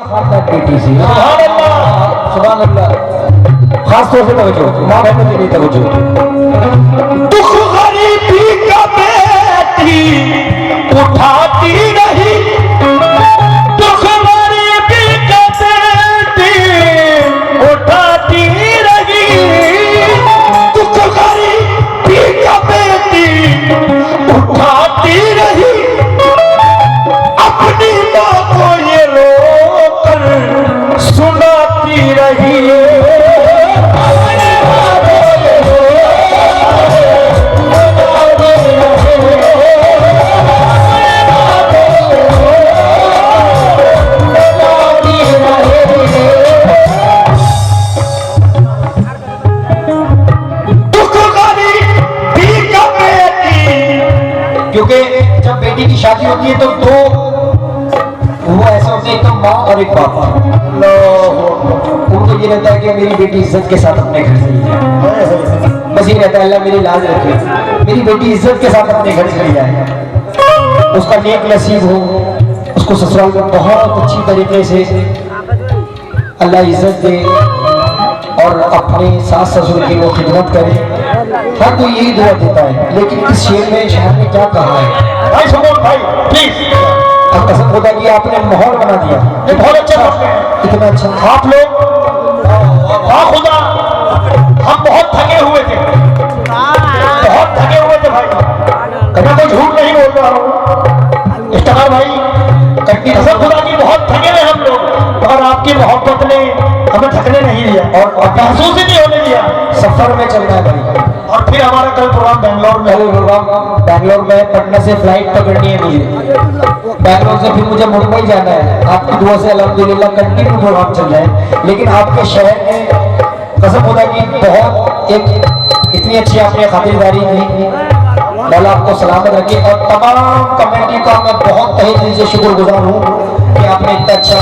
खानदान बेटी से। सुभान अल्लाह, सुभान अल्लाह। खास तौर से तवज्जो, माँ बहनों के लिए तवज्जो। दुख गरीबी का बेटी उठाती रही, दुख गरीबी का बेटी उठाती रही, दुख गरीबी का बेटी उठाती रही, अपनी माँ को ये रोकर सुनाती रही। क्योंकि जब बेटी की शादी होती है तो दो वो ऐसा होते हैं, एक तो माँ और एक बाप। उनको ये रहता है कि मेरी बेटी इज्जत के साथ अपने घर चली जाए, बस ये रहता है अल्लाह मेरी लाज रखे, मेरी बेटी इज्जत के साथ अपने घर चली जाए, उसका नेक नसीब हो, उसको ससुराल में बहुत अच्छी तरीके से अल्लाह इज्जत दे और अपने सास ससुर की वो खिदमत करे। हर कोई यही दुआ देता है, लेकिन इस शेर में शायर ने क्या कहा है? भाई सुमोन भाई प्लीज, अब कसम खुदा की आपने माहौल बना दिया, ये बहुत अच्छा है, इतना अच्छा आप लोग। हाँ खुदा, हम बहुत थके हुए थे, बहुत थके हुए थे भाई, मैं कोई झूठ नहीं बोल रहा हूँ इफ्तिखार भाई, कसम खुदा की बहुत थके हैं हम लोग, और आपकी मोहब्बत ने हमें थकने नहीं दिया और महसूस ही नहीं होने दिया। सफर में चलना है भाई, और फिर हमारा कल प्रोग्राम बैंगलोर में पटना से फ्लाइट पकड़नी है मुझे, बैंगलोर से फिर मुझे मुंबई जाना है। आपकी दुआ से अल्हम्दुलिल्लाह कंटिन्यू प्रोग्राम चल रहा है, लेकिन आपके शहर में कसम खुदा की बहुत एक इतनी अच्छी आपने खातिरदारी की, मौला आपको सलामत रखे। और तमाम कमेटी का मैं बहुत तहे दिल से शुक्रगुजार हूँ कि आपने इतना अच्छा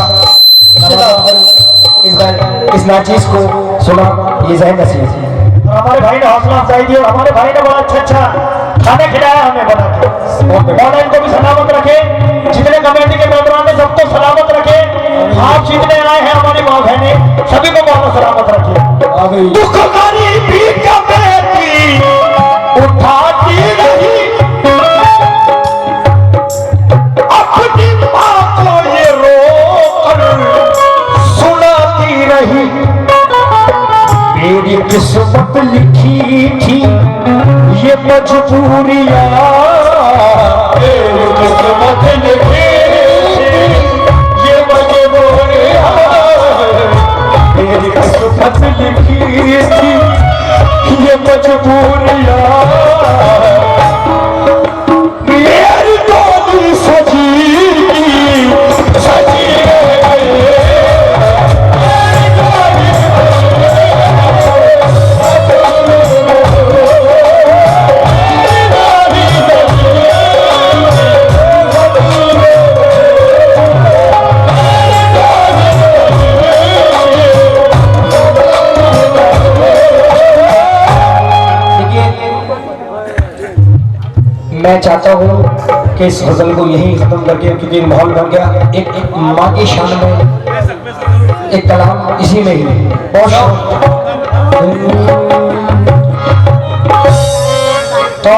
इस नाचीज को सुना, ये ज़हन नसीब। हमारे भाई ने हौसला अफजाई दी और हमारे भाई ने बड़ा अच्छा खाना खिलाया हमें बना के, मौला इनको भी सलामत रखे, जितने कमेटी के मेंबरान ने सबको सलामत रखे, आप जितने आए हैं हमारी माँ बहने सभी को मौला सलामत रखे। दुख गरीबी का बेटी उठाती रही, अपनी माँ को ये रोकर सुनाती रही, मेरी किस्मत लिखी थी ये मजबूरियां, मेरी किस्मत लिखी थी ये मजबूरियां, मेरी किस्मत लिखी थी ये मजबूरियां, मेरी डोली सजी सजी मैं चाहता हूँ कि इस गजल को यही खत्म करके, क्योंकि माहौल बन गया, एक माँ की शान में एक कलाम इसी में ही बहुत तो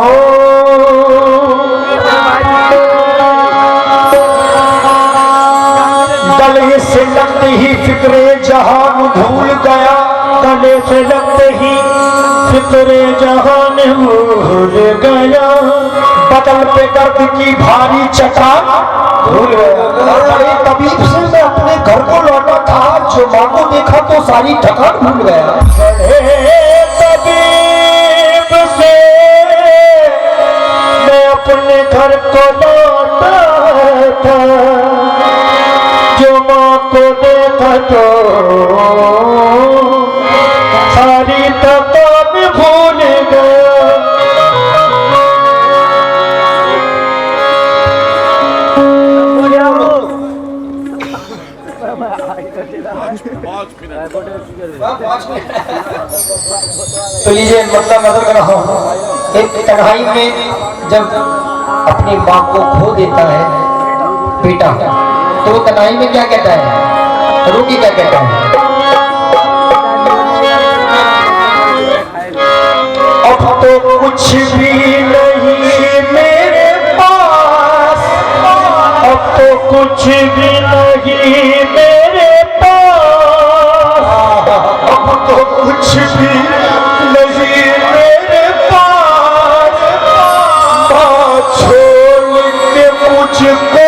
गले से लगते ही फिक्रे जहान भूल गया, गले से लगते ही फिक्रे जहान भूल गया, बदल पे दर्द की भारी चट्टान भूल गया, तबीब से मैं अपने घर को लौटा था, जो माँ को देखा तो सारी थकान भूल गया, तबीब से मैं अपने घर को लौटा था, जो माँ को देखा तो सारी थकान भूल गया। तो लीजिए मतलब नजर कर रहा हूँ, एक तन्हाई में जब अपनी माँ को खो देता है बेटा, तो वो तन्हाई में क्या कहता है? देखिए क्या कहता है। अब तो कुछ भी नहीं मेरे पास, अब तो कुछ भी नहीं मेरे पास, अब तो कुछ भी नहीं मेरे पास, बात छोड़ के मुझको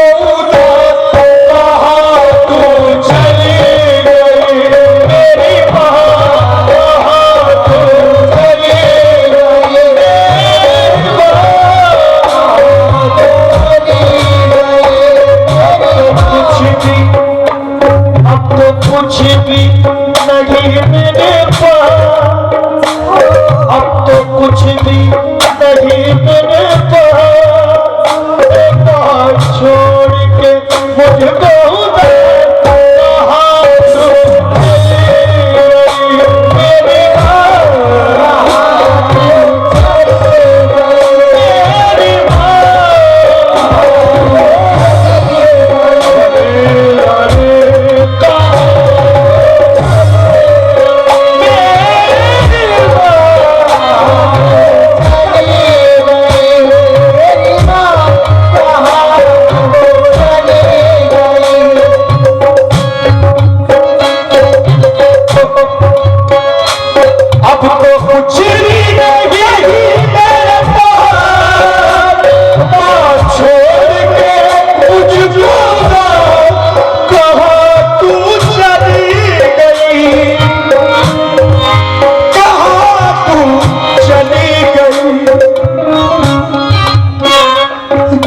कुछ भी नहीं मेरे पास, अब तो कुछ भी नहीं मेरे पास, बात छोड़ के मुझको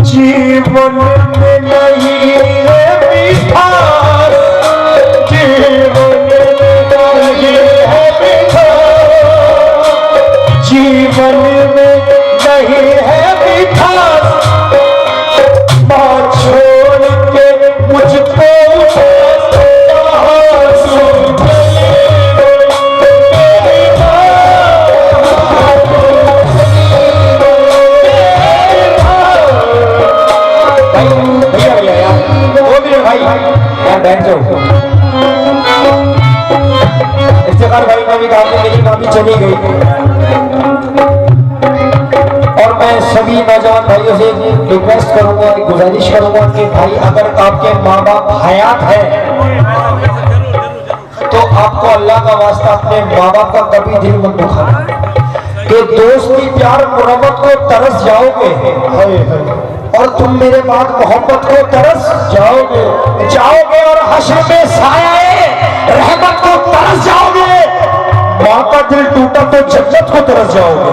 जीवन में नहीं है मिठास, जीवन में नहीं है मिठास, जीवन में नहीं है मिठास, बात छोड़ के मुझको इफ्तिखार भाई का भी काम में मेरी मामी चली गई, और मैं सभी नौजवान भाइयों से रिक्वेस्ट करूंगा, गुजारिश करूंगा कि भाई अगर आपके माँ बाप हयात है तो आपको अल्लाह का वास्ता अपने माँ बाप का कभी दिल मत दुखाना, कि दोस्त की प्यार मोहब्बत को तरस जाओगे और तुम मेरे बाद मोहब्बत को तरस जाओगे और हश्र में साया रहमत को तरस जाओगे, माँ का दिल टूटा तो जन्नत को तरस जाओगे।